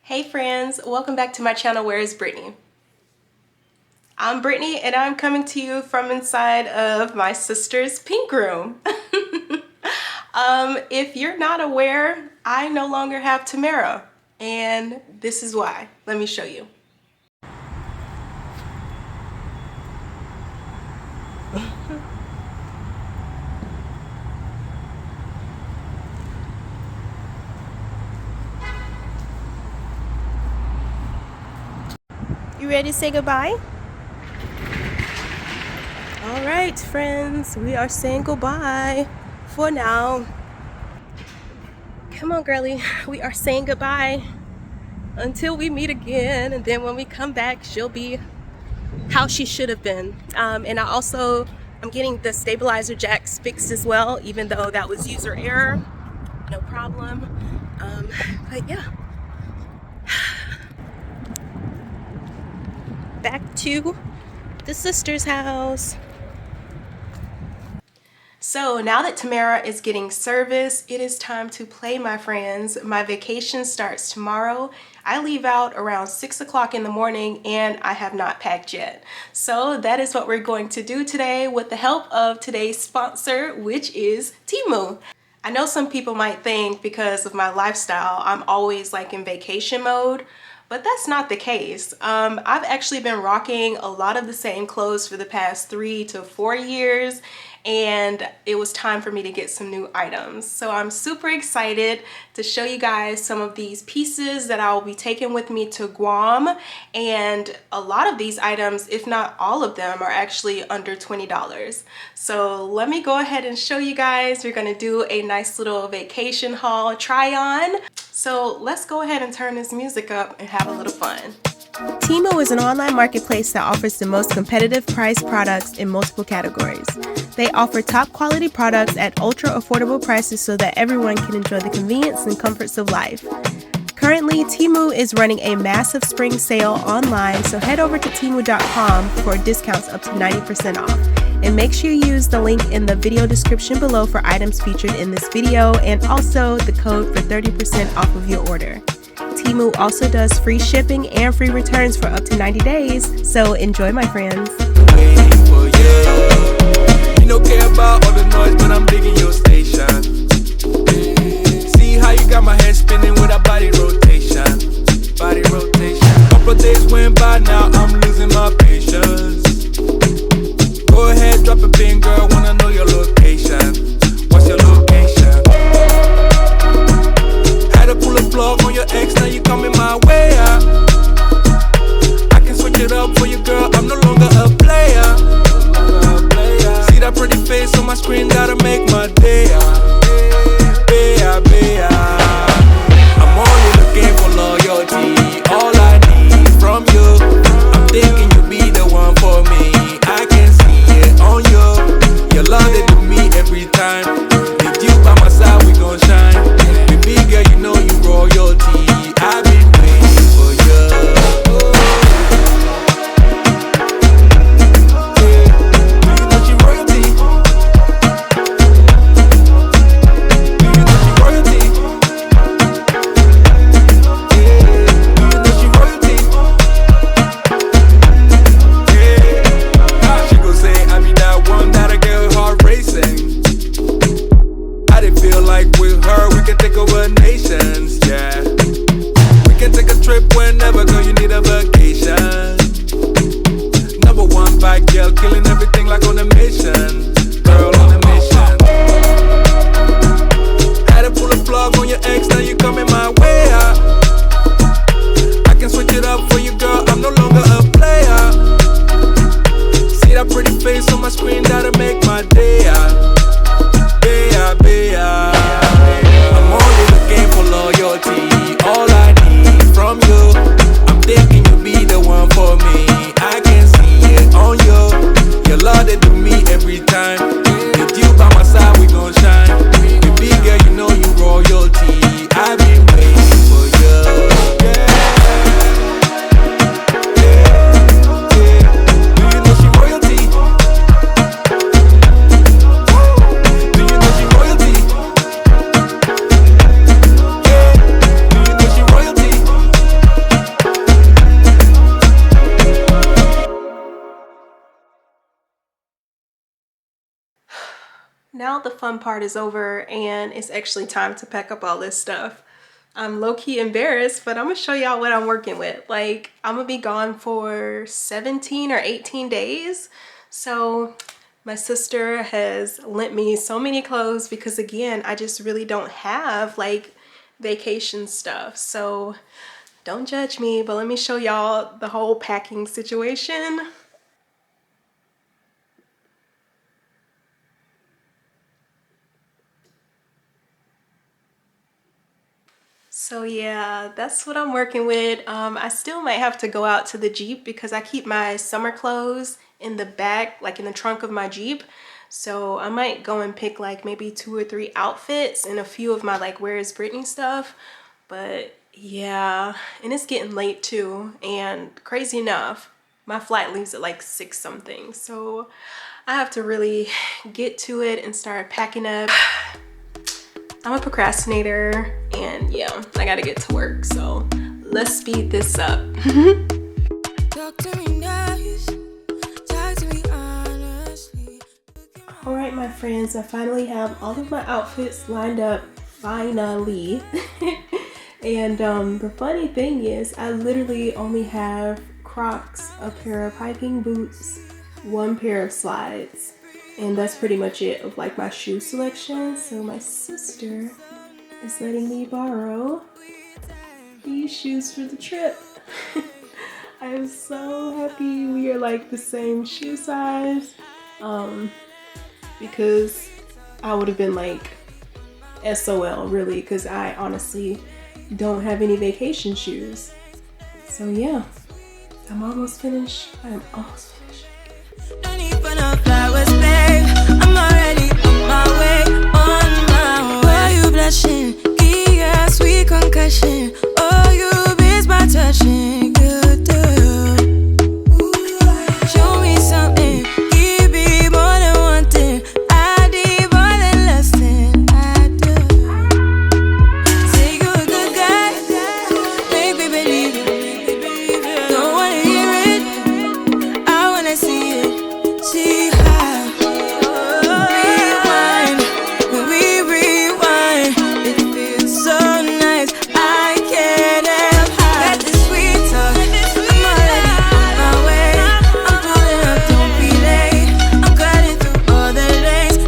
Hey friends, welcome back to my channel, Where is Brittany? I'm Brittany and I'm coming to you from inside of my sister's pink room. If you're not aware, I no longer have Tamara, and this is why. Let me show you. You ready to say goodbye? All right, friends, we are saying goodbye for now. Come on, girlie, we are saying goodbye until we meet again, and then when we come back, she'll be how she should have been. And I'm getting the stabilizer jacks fixed as well, even though that was user error. No problem. But yeah. Back to the sister's house. So now that Tamara is getting service, it is time to play, my friends. My vacation starts tomorrow. I leave out around 6 o'clock in the morning and I have not packed yet. So that is what we're going to do today with the help of today's sponsor, which is TEMU. I know some people might think because of my lifestyle, I'm always like in vacation mode. But that's not the case. I've actually been rocking a lot of the same clothes for the past 3 to 4 years, and it was time for me to get some new items. So I'm super excited to show you guys some of these pieces that I will be taking with me to Guam. And a lot of these items, if not all of them, are actually under $20. So let me go ahead and show you guys. We're gonna do a nice little vacation haul try on. So let's go ahead and turn this music up and have a little fun. TEMU is an online marketplace that offers the most competitive priced products in multiple categories. They offer top quality products at ultra affordable prices so that everyone can enjoy the convenience and comforts of life. Currently, TEMU is running a massive spring sale online, so head over to temu.com for discounts up to 90% off. And make sure you use the link in the video description below for items featured in this video, and also the code for 30% off of your order. TEMU also does free shipping and free returns for up to 90 days, so enjoy, my friends. No care about all the noise, but I'm digging your station. See how you got my head spinning with a body rotation. Body rotation. Couple days went by, now I'm losing my patience. Go ahead, drop a pin, girl, wanna know your location. What's your location? Had to pull a plug on your ex, now you coming my way out. I can switch it up for you, girl, I'm no longer a player. See that pretty face on my screen, gotta make my day. I'm only looking Now the fun part is over and it's actually time to pack up all this stuff. I'm low-key embarrassed, but I'm gonna show y'all what I'm working with. Like, I'm gonna be gone for 17 or 18 days. So my sister has lent me so many clothes because, again, I just really don't have like vacation stuff. So don't judge me, but let me show y'all the whole packing situation. So yeah, that's what I'm working with. I still might have to go out to the Jeep because I keep my summer clothes in the back, like in the trunk of my Jeep. So I might go and pick like maybe 2 or 3 outfits and a few of my like Where is Brittany stuff. But yeah, and it's getting late too. And crazy enough, my flight leaves at like 6 something. So I have to really get to it and start packing up. I'm a procrastinator and yeah, I gotta get to work, so let's speed this up. Talk to me nice, talk to me honestly. All right, my friends, I finally have all of my outfits lined up, finally. And the funny thing is, I literally only have Crocs, a pair of hiking boots, 1 pair of slides. And that's pretty much it of like my shoe selection. So my sister is letting me borrow these shoes for the trip. I am so happy we are like the same shoe size. Because I would have been like SOL really, because I honestly don't have any vacation shoes. So yeah, I'm almost finished. I'm almost finished. No need for no flowers, babe. I'm already on my way, on my way. Why you blushing? Give your sweet concussion. Oh, you miss my touching. You do. Show me something. Give me more than one thing. I need more than less than I do. Say you a good guy. Make me believe it. Don't wanna hear it. I wanna see it. See how rewind, when we rewind, it feels so nice. I can't help how got this sweet talk. I'm already on my way. I'm pulling up, don't be late. I'm cutting through all the lanes.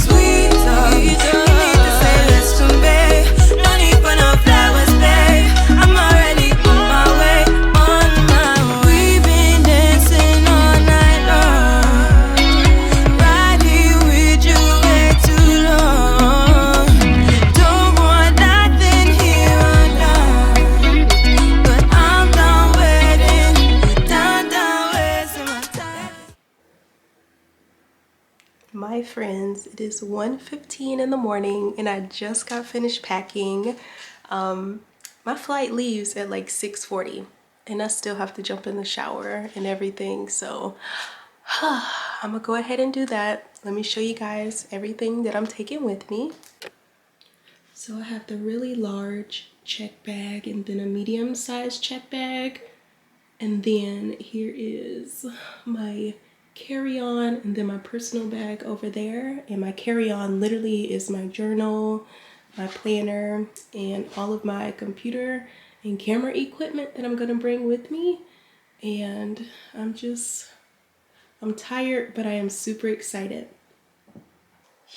Sweet talk. You need to say less to me. No need for no flowers, babe. I'm already on my way, on my way. We've been dancing all night long, right here with you way too long. Don't want nothing here or now, but I'm done waiting, done wasting my time. My friends, it is 1:15 in the morning and I just got finished packing. My flight leaves at like 6:40 and I still have to jump in the shower and everything, so I'm gonna go ahead and do that. Let me show you guys everything that I'm taking with me. So I have the really large check bag and then a medium-sized check bag. And then here is my carry-on and then my personal bag over there. And my carry-on literally is my journal, my planner, and all of my computer and camera equipment that I'm gonna bring with me. And I'm tired, but I am super excited.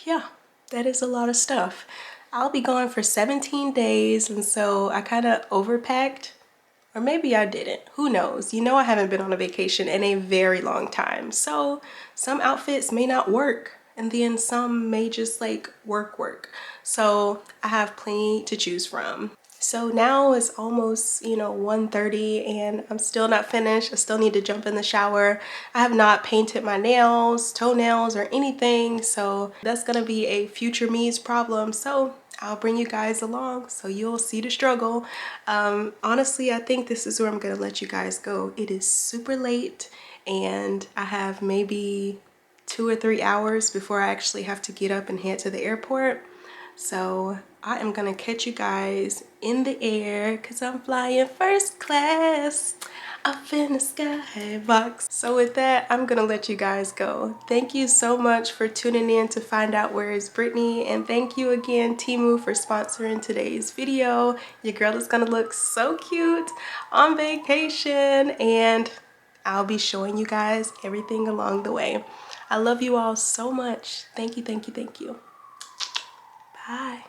Yeah, that is a lot of stuff. I'll be gone for 17 days, and so I kind of overpacked. Or maybe I didn't. Who knows? You know I haven't been on a vacation in a very long time. So some outfits may not work, and then some may just like work. So I have plenty to choose from. So now it's almost, 1:30 and I'm still not finished. I still need to jump in the shower. I have not painted my nails, toenails, or anything. So that's gonna be a future me's problem. So I'll bring you guys along so you'll see the struggle. Honestly, I think this is where I'm gonna let you guys go. It is super late and I have maybe 2 or 3 hours before I actually have to get up and head to the airport. So I am gonna catch you guys in the air because I'm flying first class up in the skybox. So with that, I'm gonna let you guys go. Thank you so much for tuning in to find out where is Brittany, and thank you again TEMU for sponsoring today's video. Your girl is gonna look so cute on vacation, and I'll be showing you guys everything along the way. I love you all so much. Thank you, thank you, thank you. Bye.